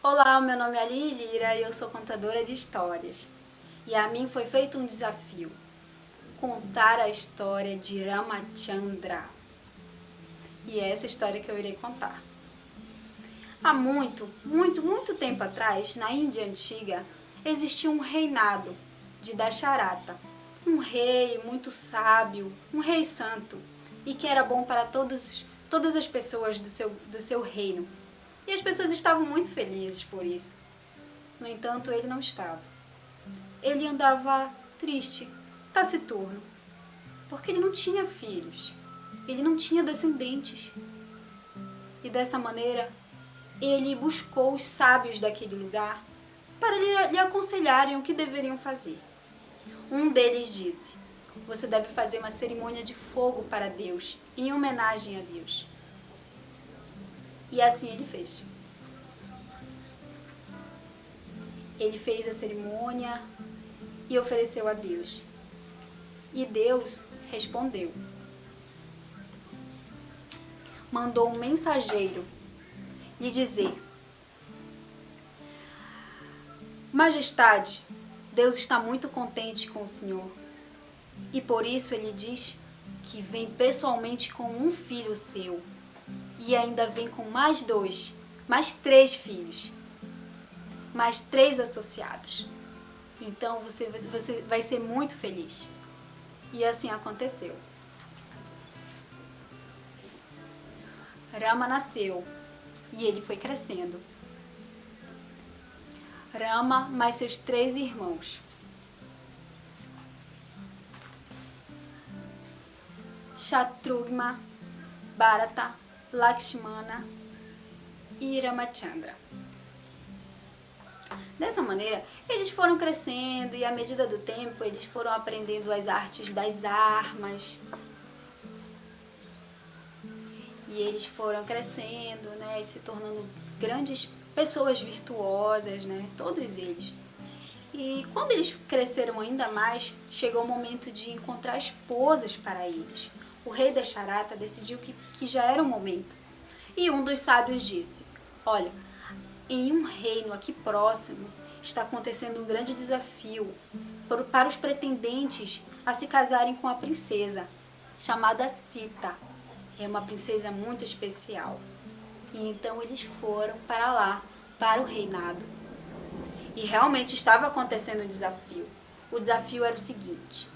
Olá, meu nome é Aline Lira e eu sou contadora de histórias. E a mim foi feito um desafio: contar a história de Ramachandra. E é essa história que eu irei contar. Há muito tempo atrás, na Índia antiga, existia um reinado de Dasharata. Um rei muito sábio, um rei santo, e que era bom para todas as pessoas do seu reino. E as pessoas estavam muito felizes por isso. No entanto, ele não estava. Ele andava triste, taciturno, porque ele não tinha filhos, ele não tinha descendentes. E dessa maneira, ele buscou os sábios daquele lugar para lhe aconselharem o que deveriam fazer. Um deles disse: você deve fazer uma cerimônia de fogo para Deus, em homenagem a Deus. E assim ele fez. Ele fez a cerimônia e ofereceu a Deus. E Deus respondeu. Mandou um mensageiro lhe dizer: Majestade, Deus está muito contente com o Senhor. E por isso ele diz que vem pessoalmente com um filho seu. E ainda vem com mais 2, mais 3 filhos. Mais 3 associados. Então você vai ser muito feliz. E assim aconteceu. Rama nasceu e ele foi crescendo. Rama mais seus 3 irmãos. Shatrughna, Bharata, Lakshmana e Ramachandra. Dessa maneira, eles foram crescendo e à medida do tempo eles foram aprendendo as artes das armas. E eles foram crescendo, né, e se tornando grandes pessoas virtuosas, né, todos eles. E quando eles cresceram ainda mais, chegou o momento de encontrar esposas para eles. O rei Dasharata decidiu que já era o momento. E um dos sábios disse: olha, em um reino aqui próximo está acontecendo um grande desafio para os pretendentes a se casarem com a princesa, chamada Sita. É uma princesa muito especial. E então eles foram para lá, para o reinado. E realmente estava acontecendo um desafio. O desafio era o seguinte: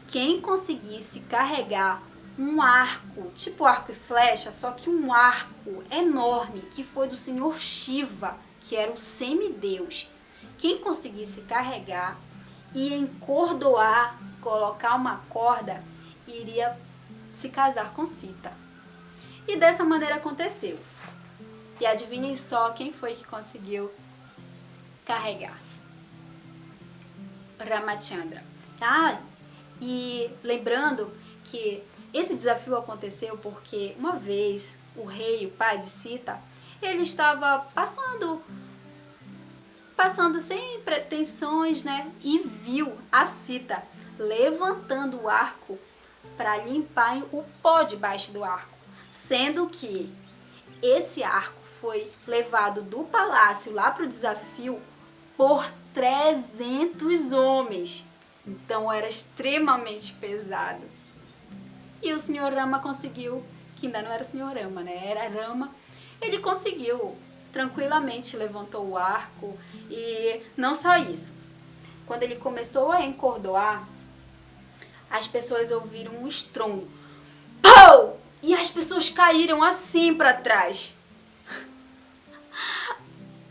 quem conseguisse carregar um arco, tipo arco e flecha, só que um arco enorme, que foi do senhor Shiva, que era o semideus. Quem conseguisse carregar e encordoar, colocar uma corda, iria se casar com Sita. E dessa maneira aconteceu. E adivinhem só quem foi que conseguiu carregar. Ramachandra. E lembrando que esse desafio aconteceu porque uma vez o rei, o pai de Sita, ele estava passando sem pretensões, né? E viu a Sita levantando o arco para limpar o pó debaixo do arco, sendo que esse arco foi levado do palácio lá para o desafio por 300 homens. Então era extremamente pesado. E o senhor Rama conseguiu, que ainda não era o senhor Rama, né? Era Rama. Ele conseguiu, tranquilamente levantou o arco. E não só isso. Quando ele começou a encordoar, as pessoas ouviram um estrondo. Pau! E as pessoas caíram assim para trás.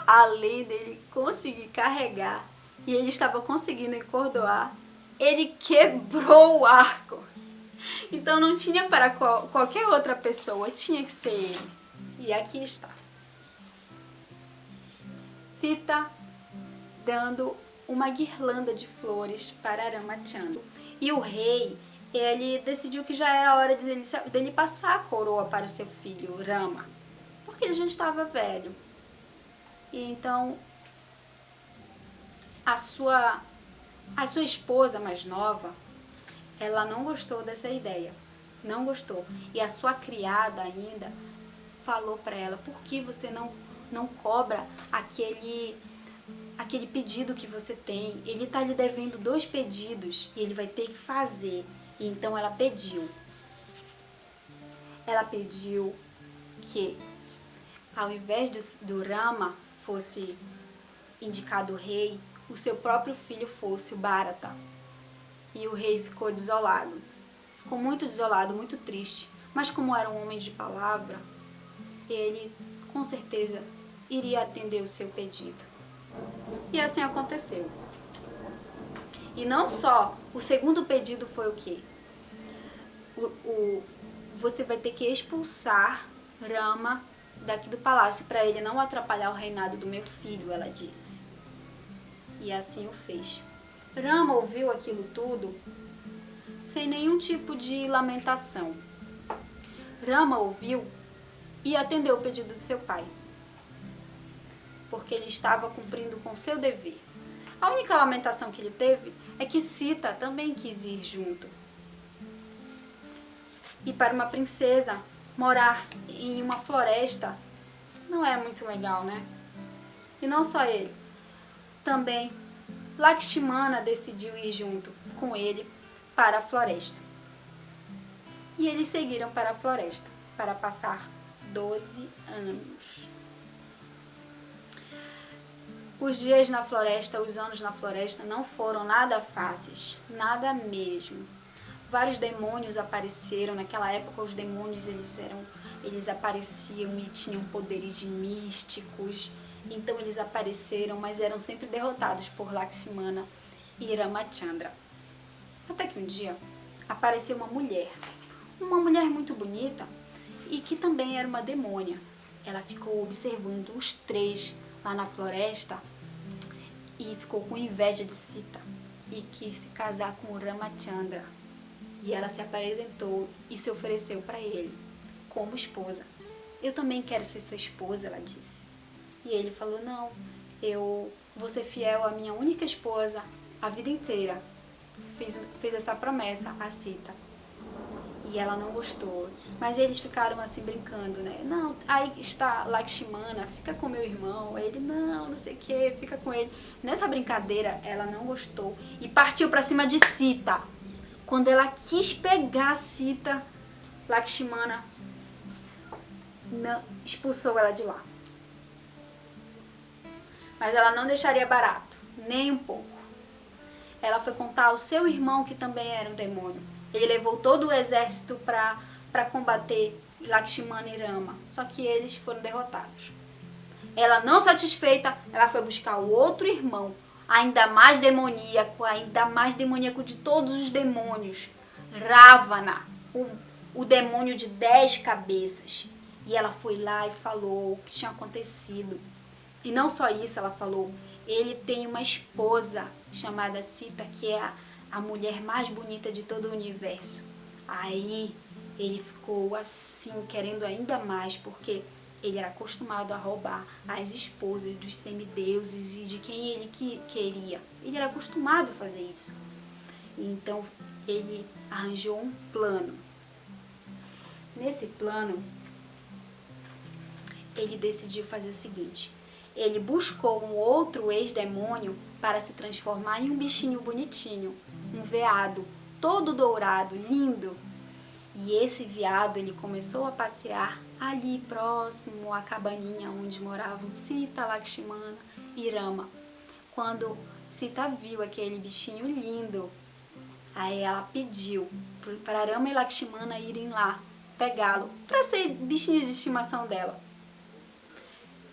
Além dele conseguir carregar e ele estava conseguindo encordoar, ele quebrou o arco. Então não tinha para qualquer outra pessoa, tinha que ser ele. E aqui está. Sita dando uma guirlanda de flores para Ramachandra. E o rei, ele decidiu que já era hora dele passar a coroa para o seu filho Rama, porque ele já estava velho. E então a sua esposa mais nova, ela não gostou dessa ideia, não gostou. E a sua criada ainda falou para ela: por que você não não cobra aquele pedido que você tem. Ele está lhe devendo 2 pedidos e ele vai ter que fazer. E então ela pediu. Ela pediu que, ao invés do Rama fosse indicado o rei, o seu próprio filho fosse o Bharata. E o rei ficou desolado. Ficou muito desolado, muito triste. Mas como era um homem de palavra, ele, com certeza, iria atender o seu pedido. E assim aconteceu. E não só, o segundo pedido foi o quê? Você vai ter que expulsar Rama daqui do palácio para ele não atrapalhar o reinado do meu filho, ela disse. E assim o fez. Rama ouviu aquilo tudo sem nenhum tipo de lamentação. Rama ouviu e atendeu o pedido de seu pai, porque ele estava cumprindo com seu dever. A única lamentação que ele teve é que Sita também quis ir junto. E para uma princesa, morar em uma floresta não é muito legal, né? E não só ele. Também Lakshmana decidiu ir junto com ele para a floresta. E eles seguiram para a floresta para passar 12 anos. Os dias na floresta, os anos na floresta não foram nada fáceis, nada mesmo. Vários demônios apareceram. Naquela época os demônios eles apareciam e tinham poderes místicos. Então eles apareceram, mas eram sempre derrotados por Lakshmana e Ramachandra. Até que um dia apareceu uma mulher muito bonita e que também era uma demônia. Ela ficou observando os 3 lá na floresta e ficou com inveja de Sita e quis se casar com o Ramachandra. E ela se apresentou e se ofereceu para ele como esposa. Eu também quero ser sua esposa, ela disse. E ele falou, não, eu vou ser fiel à minha única esposa a vida inteira. Fez essa promessa a Sita. E ela não gostou. Mas eles ficaram assim brincando, né? Não, aí está Lakshmana, fica com meu irmão. Aí ele, não sei o que, fica com ele. Nessa brincadeira, ela não gostou e partiu para cima de Sita. Quando ela quis pegar Sita, Lakshmana expulsou ela de lá. Mas ela não deixaria barato, nem um pouco. Ela foi contar ao seu irmão, que também era um demônio. Ele levou todo o exército para combater Lakshmana e Rama, só que eles foram derrotados. Ela, não satisfeita, ela foi buscar o outro irmão, ainda mais demoníaco de todos os demônios, Ravana, o demônio de 10 cabeças. E ela foi lá e falou o que tinha acontecido. E não só isso, ela falou, ele tem uma esposa chamada Sita, que é a mulher mais bonita de todo o universo. Aí ele ficou assim, querendo ainda mais, porque ele era acostumado a roubar as esposas dos semideuses e de quem ele queria. Ele era acostumado a fazer isso. Então ele arranjou um plano. Nesse plano, ele decidiu fazer o seguinte. Ele buscou um outro ex-demônio para se transformar em um bichinho bonitinho, um veado, todo dourado, lindo. E esse veado, ele começou a passear ali próximo à cabaninha onde moravam Sita, Lakshmana e Rama. Quando Sita viu aquele bichinho lindo, aí ela pediu para Rama e Lakshmana irem lá pegá-lo, para ser bichinho de estimação dela.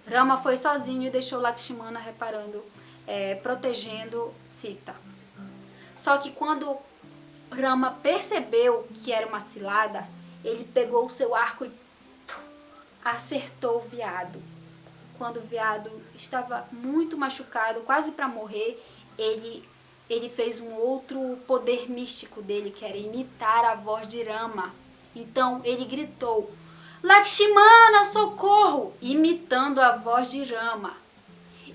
Rama foi sozinho e deixou Lakshmana protegendo Sita. Só que quando Rama percebeu que era uma cilada, ele pegou o seu arco e acertou o veado. Quando o veado estava muito machucado, quase para morrer, ele fez um outro poder místico dele, que era imitar a voz de Rama. Então ele gritou, Lakshmana, socorro! Imitando a voz de Rama.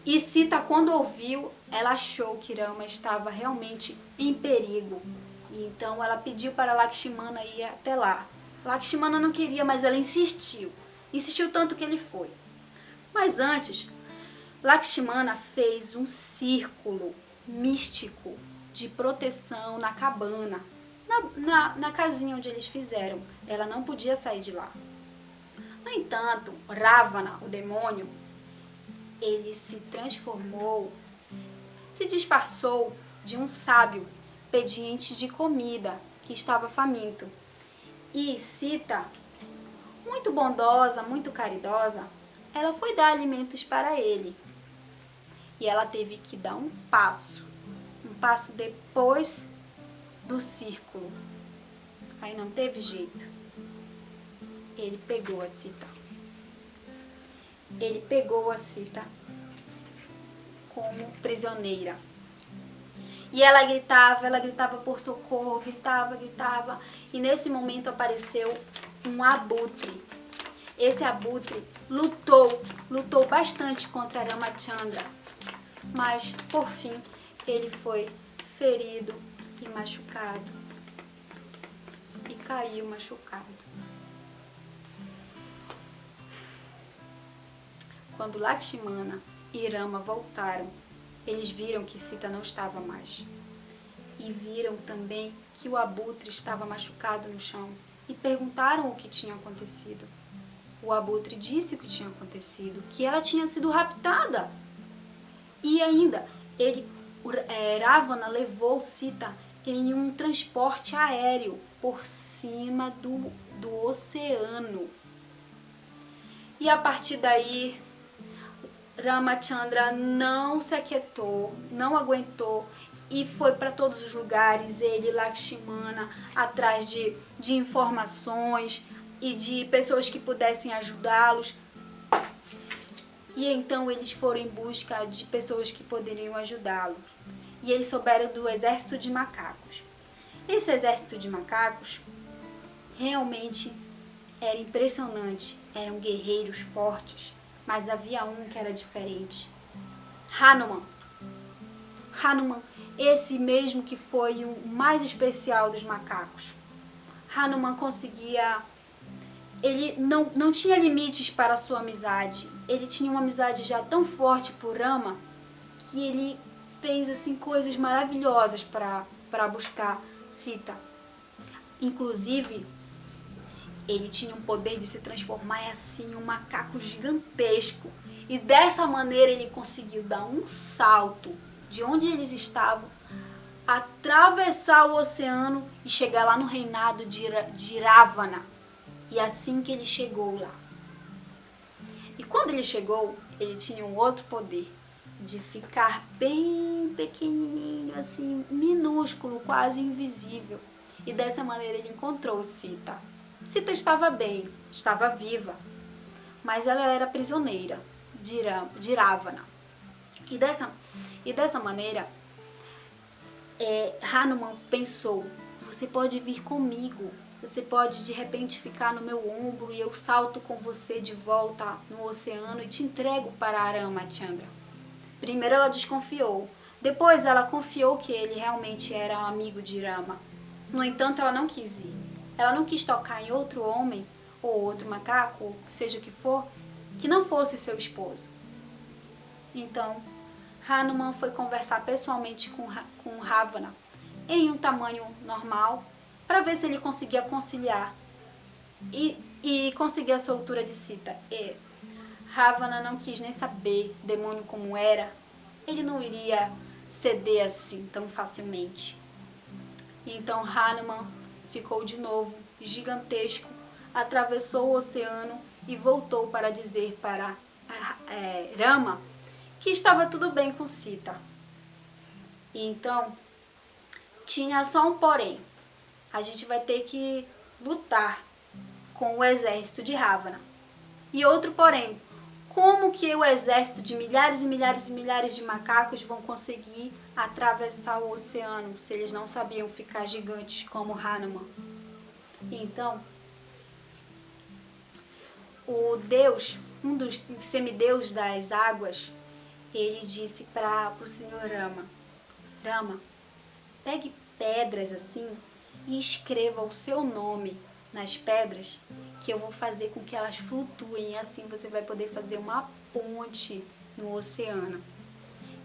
E Sita, quando ouviu, ela achou que Rama estava realmente em perigo. Então ela pediu para Lakshmana ir até lá. Lakshmana não queria, mas ela insistiu. Insistiu tanto que ele foi. Mas antes, Lakshmana fez um círculo místico de proteção na cabana, na casinha onde eles fizeram. Ela não podia sair de lá. No entanto, Ravana, o demônio, ele se transformou, se disfarçou de um sábio pedinte de comida que estava faminto. E Sita, muito bondosa, muito caridosa, ela foi dar alimentos para ele. E ela teve que dar um passo depois do círculo. Aí não teve jeito. Ele pegou a Sita. Ele pegou a Sita como prisioneira. E ela gritava por socorro, gritava. E nesse momento apareceu um abutre. Esse abutre lutou bastante contra Ramachandra. Mas, por fim, ele foi ferido e machucado. E caiu machucado. Quando Lakshmana e Rama voltaram, eles viram que Sita não estava mais. E viram também que o abutre estava machucado no chão. E perguntaram o que tinha acontecido. O abutre disse o que tinha acontecido, que ela tinha sido raptada. E ainda, Ravana levou Sita em um transporte aéreo por cima do oceano. E a partir daí, Ramachandra não se aquietou, não aguentou e foi para todos os lugares, ele e Lakshmana, atrás de informações e de pessoas que pudessem ajudá-los. E então eles foram em busca de pessoas que poderiam ajudá-lo. E eles souberam do exército de macacos. Esse exército de macacos realmente era impressionante, eram guerreiros fortes. Mas havia um que era diferente. Hanuman, esse mesmo que foi o mais especial dos macacos. Hanuman conseguia... Ele não tinha limites para a sua amizade. Ele tinha uma amizade já tão forte por Rama que ele fez assim, coisas maravilhosas para buscar Sita. Inclusive, ele tinha o poder de se transformar assim, em um macaco gigantesco. E dessa maneira ele conseguiu dar um salto de onde eles estavam, atravessar o oceano e chegar lá no reinado de Ravana. E assim que ele chegou lá. E quando ele chegou, ele tinha um outro poder, de ficar bem pequenininho, assim, minúsculo, quase invisível. E dessa maneira ele encontrou Sita. Sita estava bem, estava viva, mas ela era prisioneira de Ravana. E dessa maneira, Hanuman pensou, você pode vir comigo, você pode de repente ficar no meu ombro e eu salto com você de volta no oceano e te entrego para Ramachandra. Primeiro ela desconfiou, depois ela confiou que ele realmente era um amigo de Rama. No entanto, ela não quis ir. Ela não quis tocar em outro homem, ou outro macaco, ou seja o que for, que não fosse seu esposo. Então, Hanuman foi conversar pessoalmente com Ravana, em um tamanho normal, para ver se ele conseguia conciliar e conseguir a soltura de Sita. E Ravana não quis nem saber, demônio como era, ele não iria ceder assim tão facilmente. Então Hanuman ficou de novo gigantesco, atravessou o oceano e voltou para dizer para Rama que estava tudo bem com Sita. E então, tinha só um porém. A gente vai ter que lutar com o exército de Ravana. E outro porém, como que o exército de milhares e milhares e milhares de macacos vão conseguir atravessar o oceano se eles não sabiam ficar gigantes como Hanuman? Então, o deus, um dos semideuses das águas, ele disse para o senhor Rama, Rama, pegue pedras assim e escreva o seu nome nas pedras, que eu vou fazer com que elas flutuem, e assim você vai poder fazer uma ponte no oceano.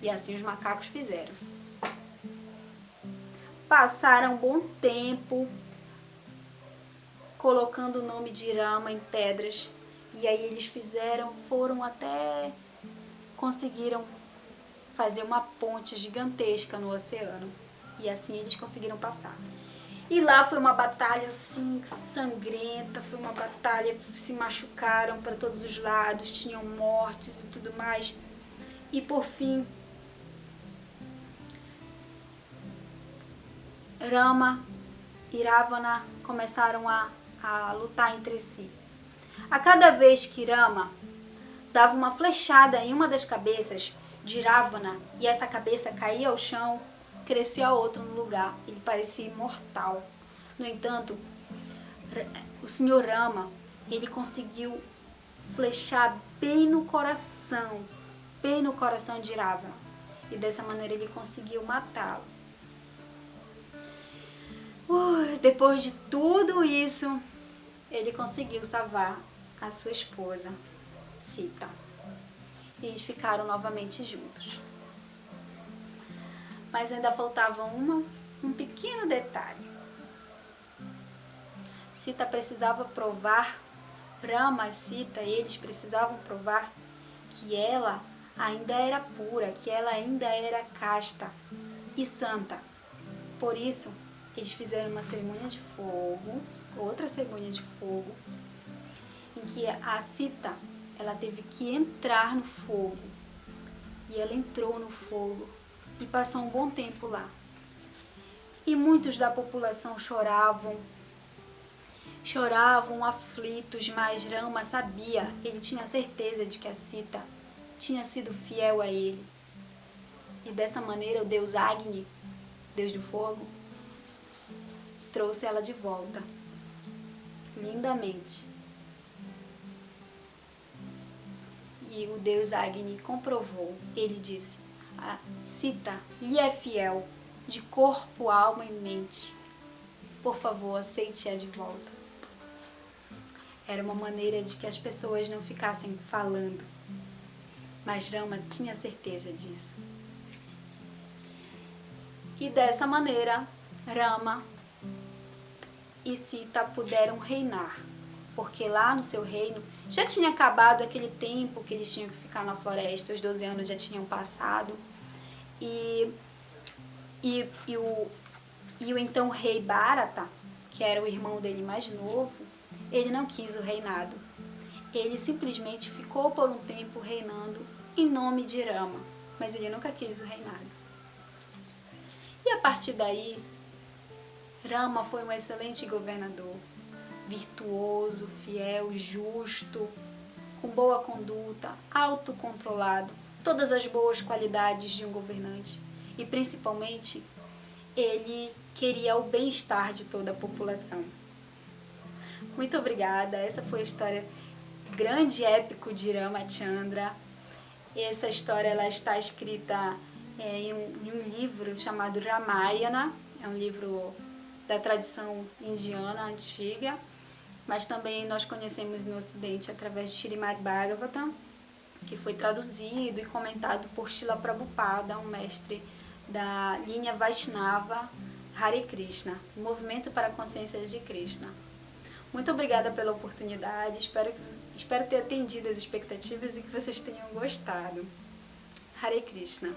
E assim os macacos fizeram. Passaram um bom tempo colocando o nome de Rama em pedras. E aí eles foram até conseguiram fazer uma ponte gigantesca no oceano. E assim eles conseguiram passar. E lá foi uma batalha assim, sangrenta, foi uma batalha, se machucaram para todos os lados, tinham mortes e tudo mais. E por fim, Rama e Ravana começaram a lutar entre si. A cada vez que Rama dava uma flechada em uma das cabeças de Ravana e essa cabeça caía ao chão, crescia outra no lugar. Ele parecia imortal. No entanto, o Senhor Rama, ele conseguiu flechar bem no coração de Ravana. E dessa maneira ele conseguiu matá-lo. Depois de tudo isso, ele conseguiu salvar a sua esposa, Sita. E eles ficaram novamente juntos. Mas ainda faltava um pequeno detalhe. Sita precisava provar, Rama e Sita, eles precisavam provar que ela ainda era pura, que ela ainda era casta e santa. Por isso, eles fizeram uma cerimônia de fogo, outra cerimônia de fogo, em que a Sita, ela teve que entrar no fogo. E ela entrou no fogo e passou um bom tempo lá. E muitos da população choravam aflitos, mas Rama sabia, ele tinha certeza de que a Sita tinha sido fiel a ele. E dessa maneira o deus Agni, deus do fogo, trouxe ela de volta, lindamente. E o deus Agni comprovou, ele disse, a Sita lhe é fiel, de corpo, alma e mente. Por favor, aceite-a de volta. Era uma maneira de que as pessoas não ficassem falando. Mas Rama tinha certeza disso. E dessa maneira, Rama e Sita puderam reinar. Porque lá no seu reino já tinha acabado aquele tempo que eles tinham que ficar na floresta, os 12 anos já tinham passado. E o então rei Bharata, que era o irmão dele mais novo, ele não quis o reinado. Ele simplesmente ficou por um tempo reinando em nome de Rama, mas ele nunca quis o reinado. E a partir daí, Rama foi um excelente governador, virtuoso, fiel, justo, com boa conduta, autocontrolado, todas as boas qualidades de um governante. E principalmente, ele queria o bem-estar de toda a população. Muito obrigada, essa foi a história grande épico de Ramachandra. Essa história ela está escrita em um livro chamado Ramayana, é um livro da tradição indiana antiga, mas também nós conhecemos no Ocidente através de Srimad Bhagavatam, que foi traduzido e comentado por Srila Prabhupada, um mestre da linha Vaishnava Hare Krishna, Movimento para a Consciência de Krishna. Muito obrigada pela oportunidade, espero ter atendido as expectativas e que vocês tenham gostado. Hare Krishna.